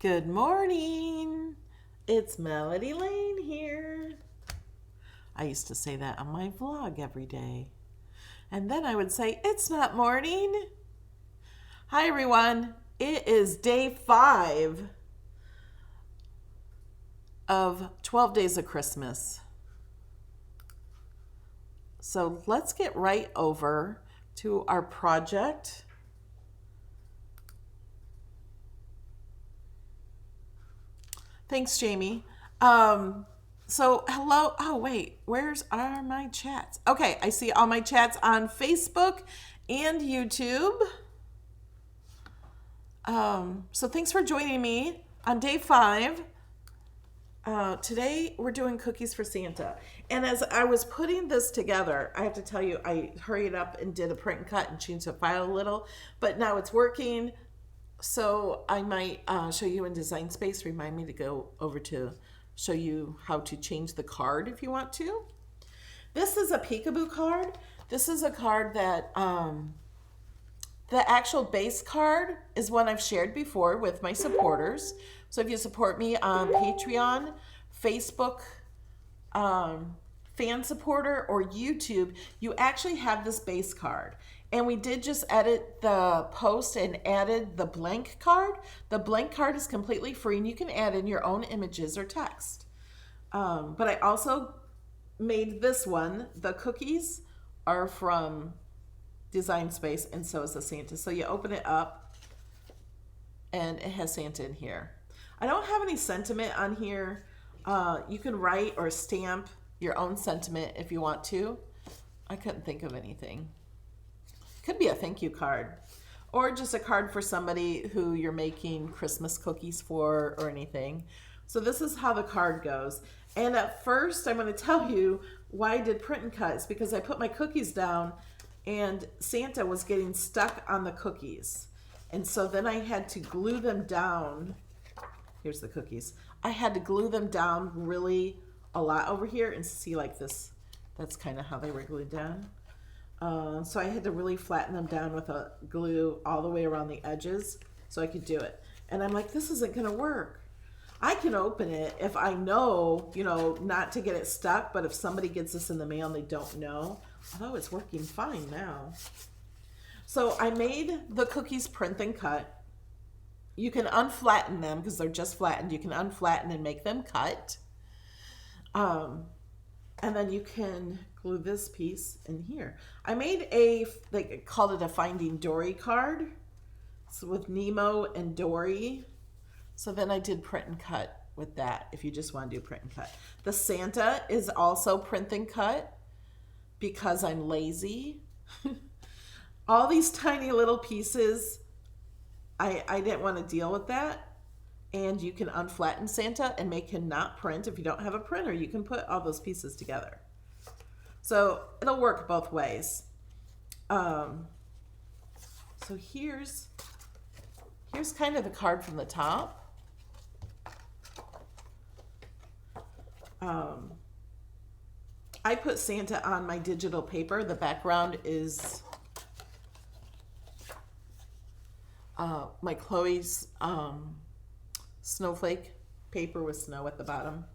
Good morning. It's Melody Lane here. I used to say that on my vlog every day. And then I would say, it's not morning. Hi, everyone. It is day 5 of 12 days of Christmas. So let's get right over to our project. Thanks, Jamie. So hello. Oh, wait, are my chats? Okay, I see all my chats on Facebook and YouTube. So thanks for joining me on day 5. Today we're doing cookies for Santa. And as I was putting this together, I have to tell you, I hurried up and did a print and cut and changed the file a little, but now it's working. So I might show you in Design Space. Remind me to go over to show you how to change the card if you want to. This is a peekaboo card. This is a card that the actual base card is one I've shared before with my supporters. So if you support me on Patreon, Facebook, fan supporter, or YouTube, you actually have this base card. And we did just edit the post and added the blank card. The blank card is completely free and you can add in your own images or text. But I also made this one. The cookies are from Design Space and so is the Santa. So you open it up and it has Santa in here. I don't have any sentiment on here. You can write or stamp your own sentiment if you want to. I couldn't think of anything. Could be a thank you card or just a card for somebody who you're making Christmas cookies for or anything. So this is how the card goes. And at first I'm going to tell you why I did print and cut. It's because I put my cookies down and Santa was getting stuck on the cookies. And so then I had to glue them down. Here's the cookies. I had to glue them down really a lot over here and see like this. That's kind of how they were glued down. So I had to really flatten them down with a glue all the way around the edges so I could do it. And I'm like, this isn't going to work. I can open it if I know, not to get it stuck, but if somebody gets this in the mail and they don't know, although it's working fine now. So I made the cookies print and cut. You can unflatten them because they're just flattened. You can unflatten and make them cut. And then you can glue this piece in here. I made I called it a Finding Dory card. So with Nemo and Dory. So then I did print and cut with that if you just want to do print and cut. The Santa is also print and cut because I'm lazy. All these tiny little pieces, I didn't want to deal with that. And you can unflatten Santa and make him not print. If you don't have a printer, you can put all those pieces together. So it'll work both ways. So here's kind of the card from the top. I put Santa on my digital paper. The background is my Chloe's snowflake paper with snow at the bottom.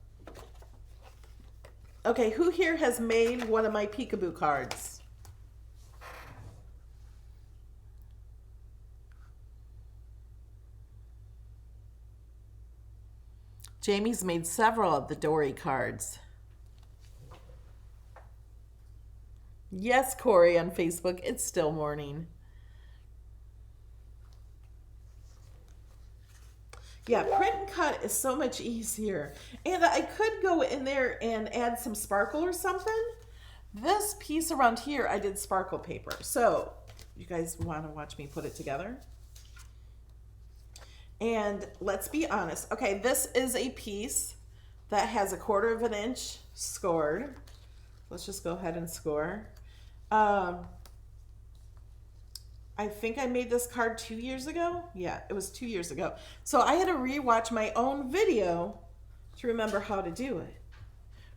Okay, who here has made one of my peekaboo cards? Jamie's made several of the Dory cards. Yes, Corey on Facebook, it's still morning. Yeah, print and cut is so much easier. And I could go in there and add some sparkle or something. This piece around here, I did sparkle paper. So you guys want to watch me put it together? And let's be honest. Okay, this is a piece that has 1/4 of an inch scored. Let's just go ahead and score. I think I made this card 2 years ago. Yeah, it was 2 years ago. So I had to rewatch my own video to remember how to do it.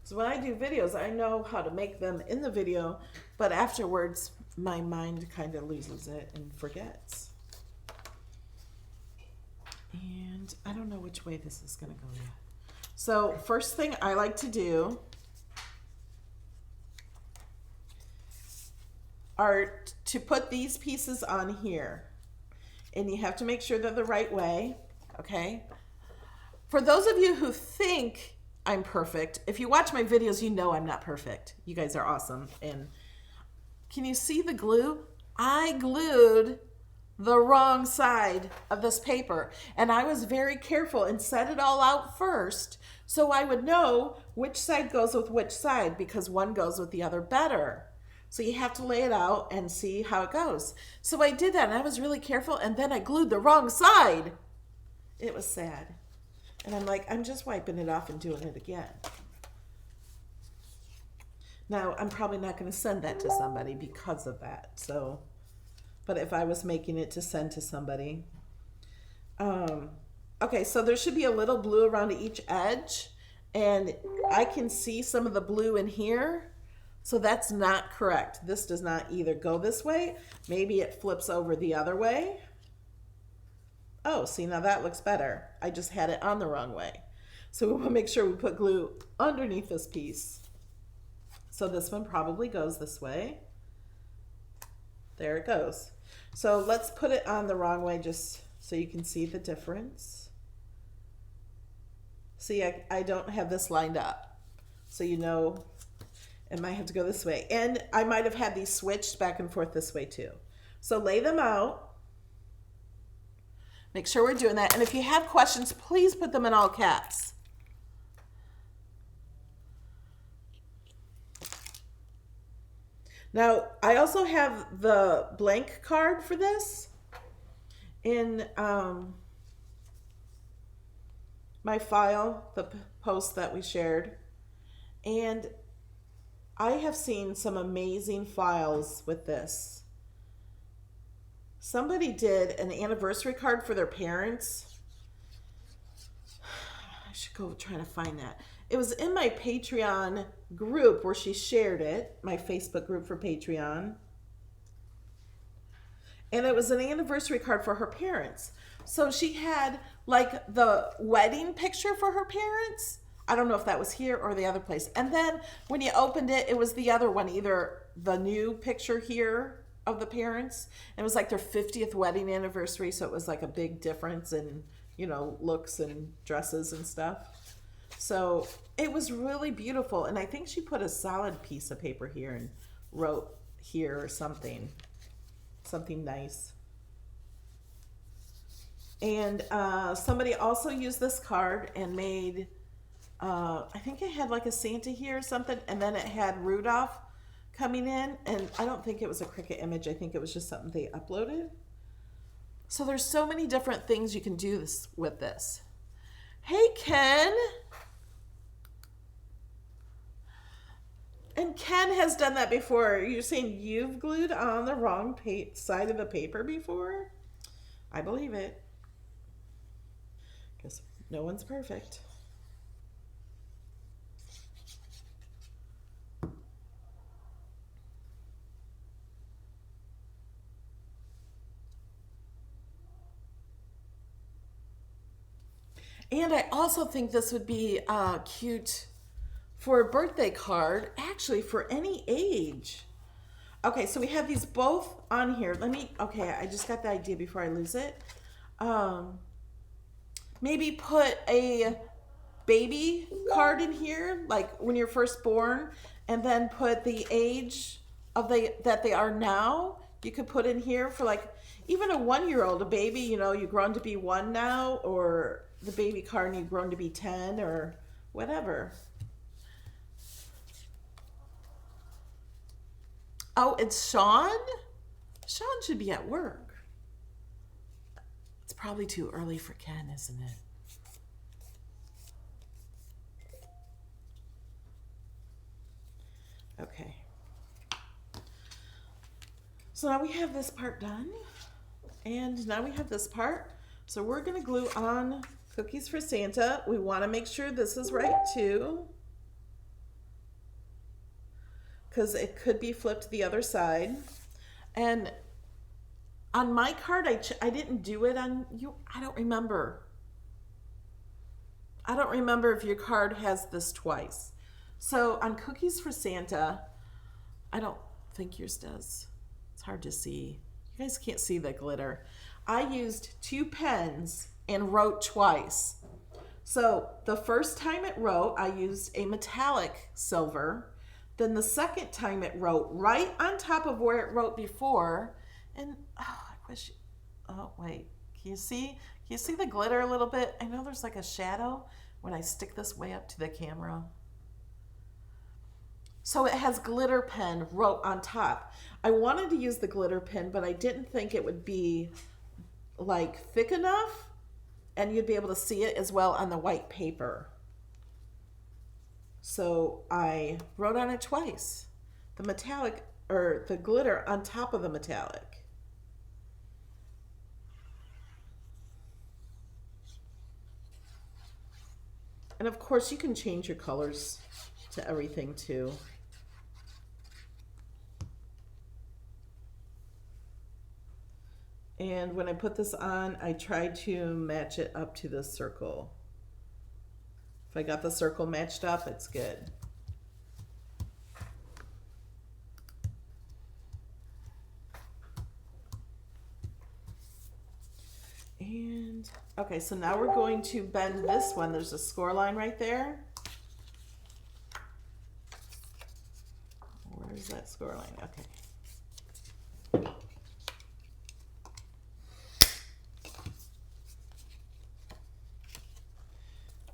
So when I do videos, I know how to make them in the video, but afterwards my mind kind of loses it and forgets. And I don't know which way this is going to go yet. So first thing I like to do are to put these pieces on here. And you have to make sure they're the right way, okay? For those of you who think I'm perfect, if you watch my videos, you know I'm not perfect. You guys are awesome. And can you see the glue? I glued the wrong side of this paper. And I was very careful and set it all out first so I would know which side goes with which side, because one goes with the other better. So you have to lay it out and see how it goes. So I did that and I was really careful, and then I glued the wrong side. It was sad. And I'm like, I'm just wiping it off and doing it again. Now, I'm probably not going to send that to somebody because of that. So, but if I was making it to send to somebody. Okay, so there should be a little blue around each edge, and I can see some of the blue in here. So that's not correct. This does not either go this way. Maybe it flips over the other way. Oh, see, now that looks better. I just had it on the wrong way. So we want to make sure we put glue underneath this piece. So this one probably goes this way. There it goes. So let's put it on the wrong way just so you can see the difference. See, I don't have this lined up. So you know, it might have to go this way. And I might have had these switched back and forth this way too. So lay them out. Make sure we're doing that. And if you have questions, please put them in all caps. Now, I also have the blank card for this in my file, the post that we shared. And I have seen some amazing files with this. Somebody did an anniversary card for their parents. I should go try to find that. It was in my Patreon group where she shared it, my Facebook group for Patreon. And it was an anniversary card for her parents. So she had like the wedding picture for her parents. I don't know if that was here or the other place. And then when you opened it, it was the other one, either the new picture here of the parents. It was like their 50th wedding anniversary, so it was like a big difference in, you know, looks and dresses and stuff. So it was really beautiful, and I think she put a solid piece of paper here and wrote here or something nice. And somebody also used this card and made, I think it had like a Santa here or something, and then it had Rudolph coming in, and I don't think it was a Cricut image. I think it was just something they uploaded. So there's so many different things you can do this with this. Hey, Ken. And Ken has done that before. You're saying you've glued on the wrong side of the paper before? I believe it. Because no one's perfect. And I also think this would be cute for a birthday card, actually for any age. Okay, so we have these both on here. Okay, I just got the idea before I lose it. Maybe put a baby card in here, like when you're first born, and then put the age of that they are now. You could put in here for like even a 1-year-old, a baby, you know, you've grown to be 1 now, or the baby card and you've grown to be 10 or whatever. Oh, it's Sean? Sean should be at work. It's probably too early for Ken, isn't it? Okay. So now we have this part done. And now we have this part. So we're going to glue on Cookies for Santa. We want to make sure this is right too, because it could be flipped the other side. And on my card, I didn't do it on you. I don't remember. I don't remember if your card has this twice. So on Cookies for Santa, I don't think yours does. It's hard to see. You guys can't see the glitter. I used 2 pens and wrote twice. So the first time it wrote, I used a metallic silver. Then the second time it wrote right on top of where it wrote before. And oh, I wish, oh wait, can you see? Can you see the glitter a little bit? I know there's like a shadow when I stick this way up to the camera. So it has glitter pen wrote on top. I wanted to use the glitter pen, but I didn't think it would be like thick enough and you'd be able to see it as well on the white paper. So I wrote on it twice. The metallic, or the glitter on top of the metallic. And of course you can change your colors to everything too. And when I put this on, I tried to match it up to the circle. If I got the circle matched up, it's good. And okay, so now we're going to bend this one. There's a score line right there. Where's that score line? Okay.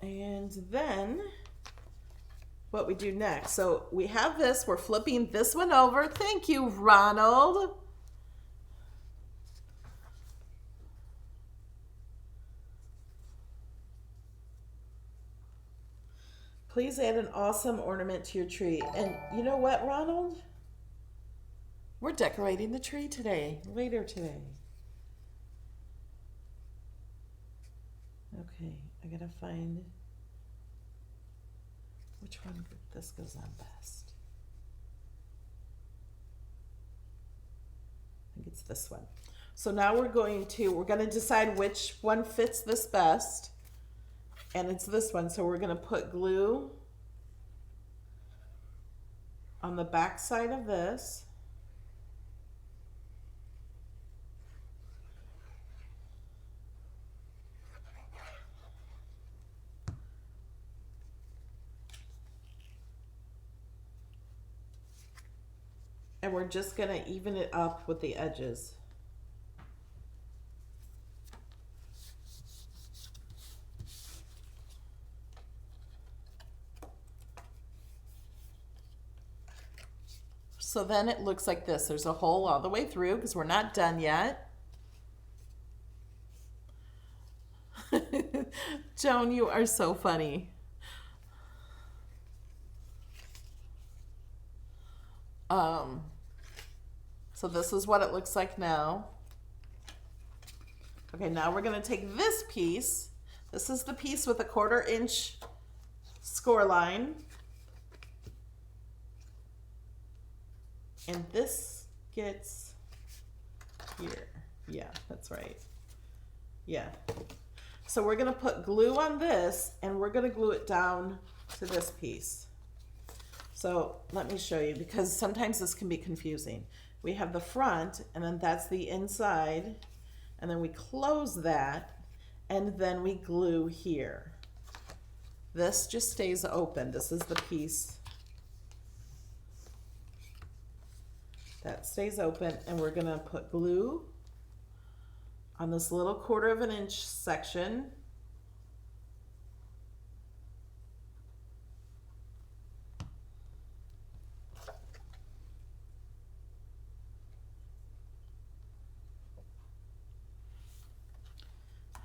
And then what we do next. So we have this, we're flipping this one over. Thank you, Ronald. Please add an awesome ornament to your tree. And you know what, Ronald? We're decorating the tree today, later today. Okay, I gotta find which one this goes on best. I think it's this one. So now we're going to decide which one fits this best. And it's this one. So we're gonna put glue on the back side of this. And we're just gonna even it up with the edges. So then it looks like this. There's a hole all the way through because we're not done yet. Joan, you are so funny. So this is what it looks like now. Okay, now we're gonna take this piece. This is the piece with a 1/4 inch score line. And this gets here. Yeah, that's right. Yeah. So we're gonna put glue on this and we're gonna glue it down to this piece. So let me show you because sometimes this can be confusing. We have the front and then that's the inside and then we close that and then we glue here. This just stays open. This is the piece that stays open and we're gonna put glue on this little 1/4 inch section.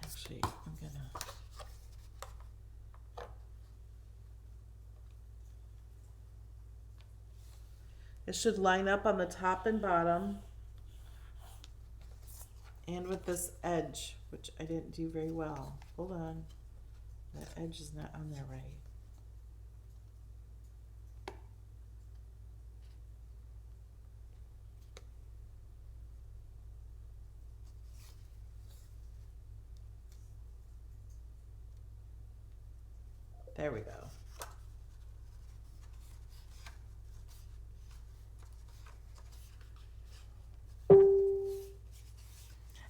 Actually, I'm gonna it should line up on the top and bottom and with this edge, which I didn't do very well. Hold on. That edge is not on there right. There we go.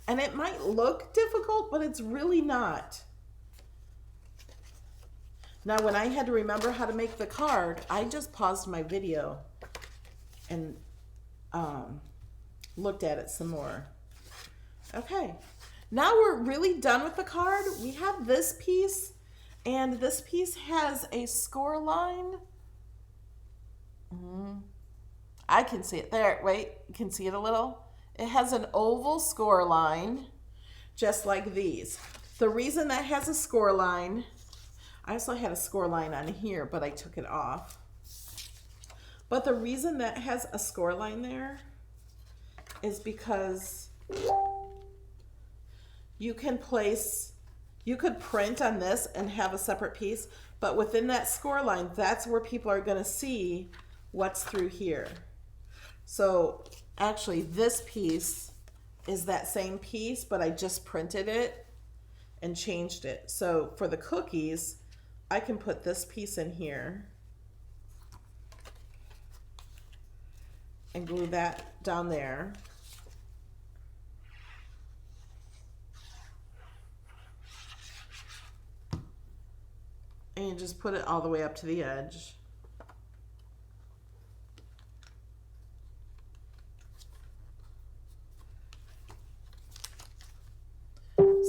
And it might look difficult, but it's really not. Now, when I had to remember how to make the card, I just paused my video and looked at it some more. Okay, now we're really done with the card. We have this piece, and this piece has a score line. I can see it there. Wait, you can see it a little? It has an oval score line, just like these. The reason that has a score line, I also had a score line on here, but I took it off. But the reason that has a score line there is because you can place, you could print on this and have a separate piece, but within that score line, that's where people are going to see what's through here. So actually this piece is that same piece, but I just printed it and changed it. So for the cookies, I can put this piece in here and glue that down there. And you just put it all the way up to the edge.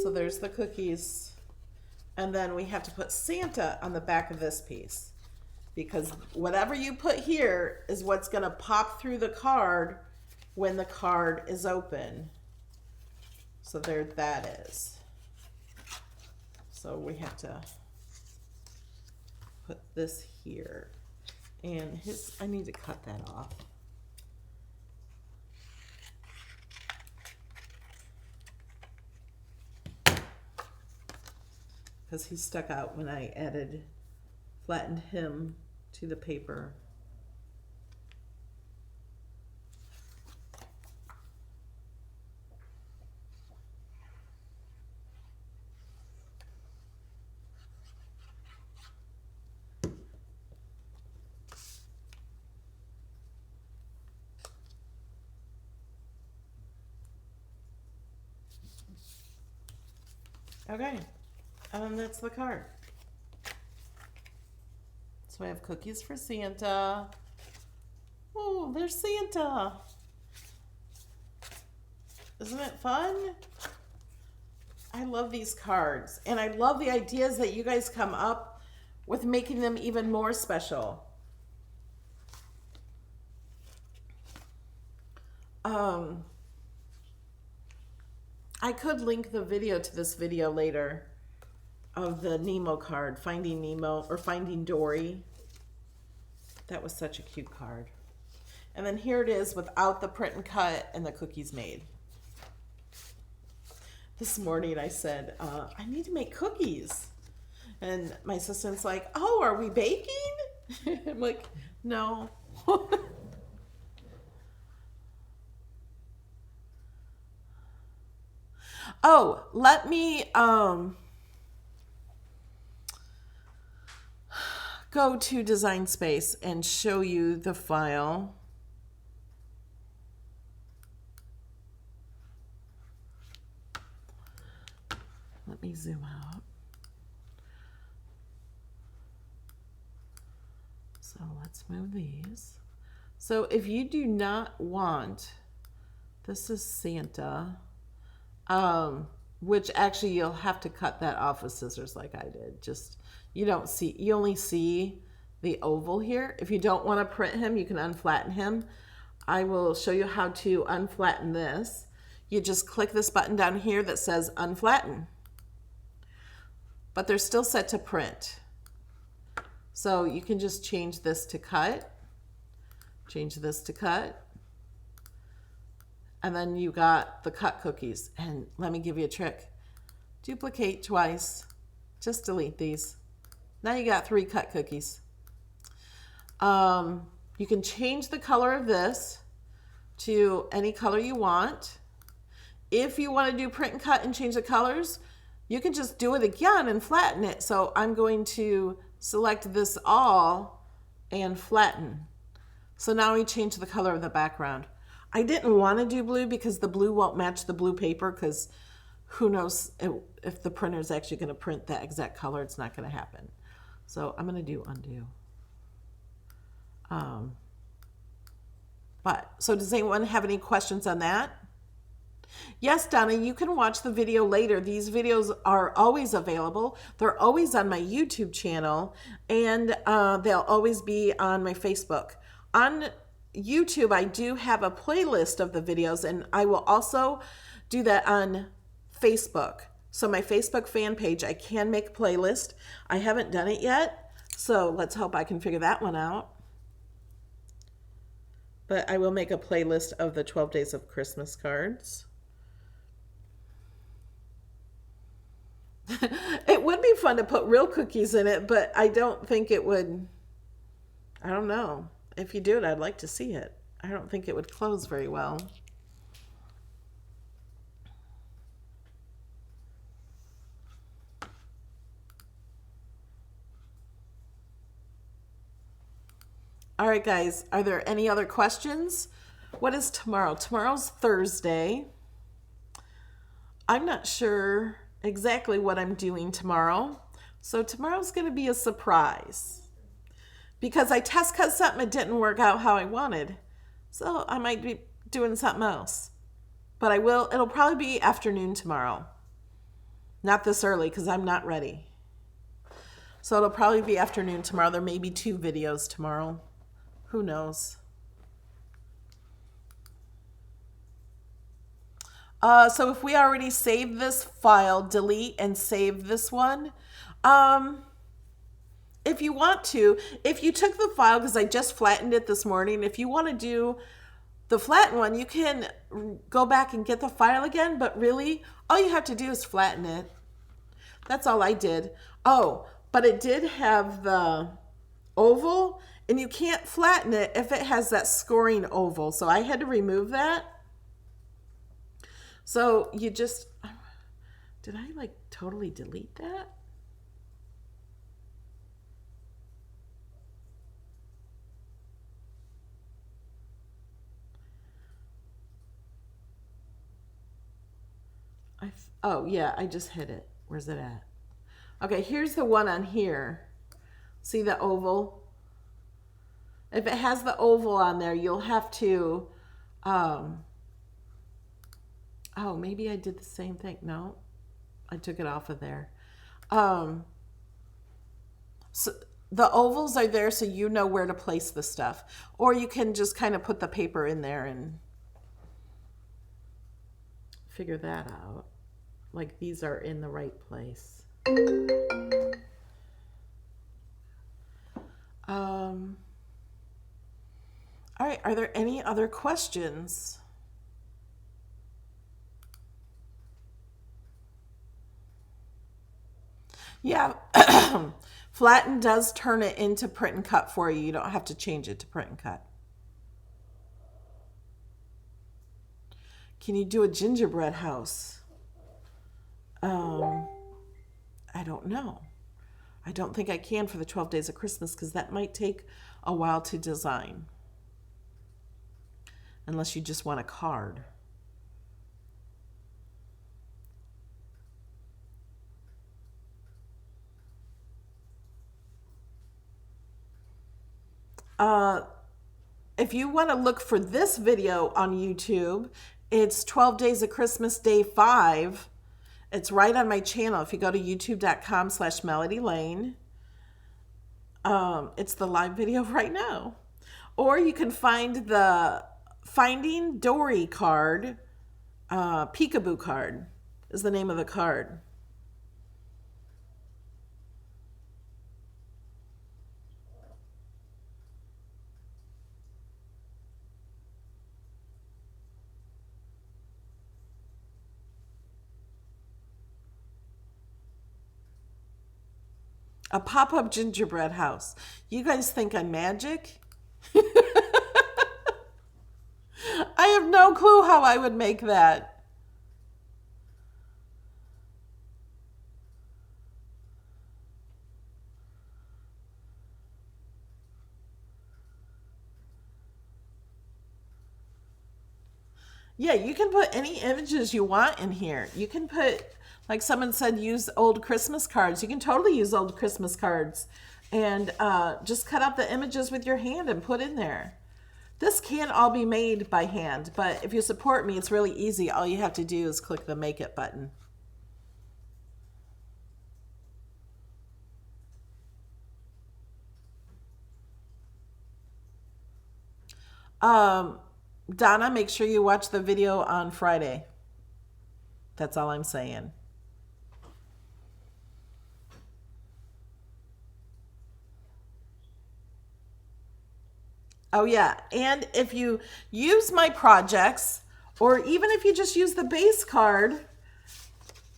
So there's the cookies. And then we have to put Santa on the back of this piece, because whatever you put here is what's going to pop through the card when the card is open. So there that is. So we have to put this here. And I need to cut that off. Because he stuck out when I flattened him to the paper. Okay. That's the card. So I have cookies for Santa. Oh, there's Santa. Isn't it fun? I love these cards. And I love the ideas that you guys come up with, making them even more special. I could link the video to this video later of the Nemo card, Finding Nemo or Finding Dory. That was such a cute card. And then here it is without the print and cut and the cookies made. This morning I said, I need to make cookies. And my assistant's like, oh, are we baking? I'm like, no. Oh, let me go to Design Space and show you the file. Let me zoom out. So let's move these. So if you do not want, this is Santa, which actually you'll have to cut that off with scissors like I did. Just, you only see the oval here. If you don't want to print him, you can unflatten him. I will show you how to unflatten this. You just click this button down here that says unflatten. But they're still set to print. So you can just change this to cut, change this to cut, and then you got the cut cookies. And let me give you a trick. Duplicate twice, just delete these. Now you got 3 cut cookies. You can change the color of this to any color you want. If you want to do print and cut and change the colors, you can just do it again and flatten it. So I'm going to select this all and flatten. So now we change the color of the background. I didn't want to do blue because the blue won't match the blue paper, because who knows if the printer is actually going to print that exact color. It's not going to happen. So I'm going to do undo. So does anyone have any questions on that? Yes, Donna, you can watch the video later. These videos are always available. They're always on my YouTube channel, and they'll always be on my Facebook. On YouTube, I do have a playlist of the videos, and I will also do that on Facebook. So my Facebook fan page, I can make a playlist. I haven't done it yet, so let's hope I can figure that one out. But I will make a playlist of the 12 Days of Christmas cards. It would be fun to put real cookies in it, but I don't think it would. I don't know. If you do it, I'd like to see it. I don't think it would close very well. All right, guys, are there any other questions? What is tomorrow? Tomorrow's Thursday. I'm not sure exactly what I'm doing tomorrow. So tomorrow's going to be a surprise, because I test cut something, it didn't work out how I wanted. So I might be doing something else. But it'll probably be afternoon tomorrow. Not this early, because I'm not ready. So it'll probably be afternoon tomorrow. There may be 2 videos tomorrow. Who knows? So if we already saved this file, delete and save this one. If you want to, if you took the file, because I just flattened it this morning, if you want to do the flattened one, you can go back and get the file again, but really, all you have to do is flatten it. That's all I did. Oh, but it did have the oval, and you can't flatten it if it has that scoring oval. So I had to remove that. So you just, did I like totally delete that? Oh yeah, I just hit it. Where's it at? Okay, here's the one on here. See the oval? If it has the oval on there, you'll have to, oh, maybe I did the same thing. No, I took it off of there. So the ovals are there so you know where to place the stuff. Or you can just kind of put the paper in there and figure that out. Like these are in the right place. All right, are there any other questions? Yeah, flatten does turn it into print and cut for you. You don't have to change it to print and cut. Can you do a gingerbread house? I don't know. I don't think I can for the 12 Days of Christmas, because that might take a while to design. Unless you just want a card. If you want to look for this video on YouTube, it's 12 Days of Christmas Day 5. It's right on my channel. If you go to youtube.com/MelodyLane, it's the live video right now. Or you can find the Finding Dory card, Peekaboo card is the name of the card. A pop-up gingerbread house. You guys think I'm magic? I have no clue how I would make that. Yeah, you can put any images you want in here. You can put, like someone said, use old Christmas cards. You can totally use old Christmas cards and just cut out the images with your hand and put in there. This can all be made by hand, but if you support me, it's really easy. All you have to do is click the Make It button. Donna, make sure you watch the video on Friday. That's all I'm saying. Oh yeah, and if you use my projects, or even if you just use the base card,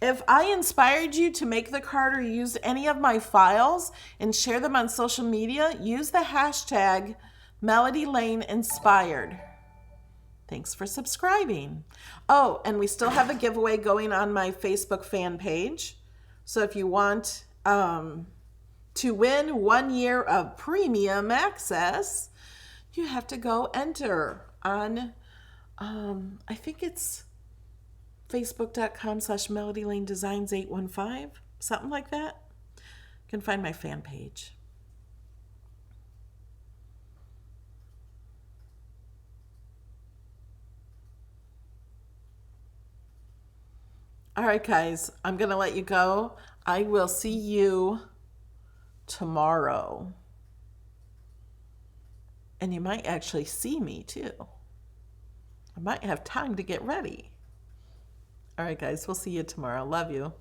if I inspired you to make the card or use any of my files and share them on social media, use the hashtag Melody Lane Inspired. Thanks for subscribing. Oh, and we still have a giveaway going on my Facebook fan page. So if you want to win 1 year of premium access, you have to go enter on, I think it's facebook.com/MelodyLaneDesigns815, something like that. You can find my fan page. All right, guys, I'm going to let you go. I will see you tomorrow. And you might actually see me too. I might have time to get ready. All right, guys, we'll see you tomorrow. Love you.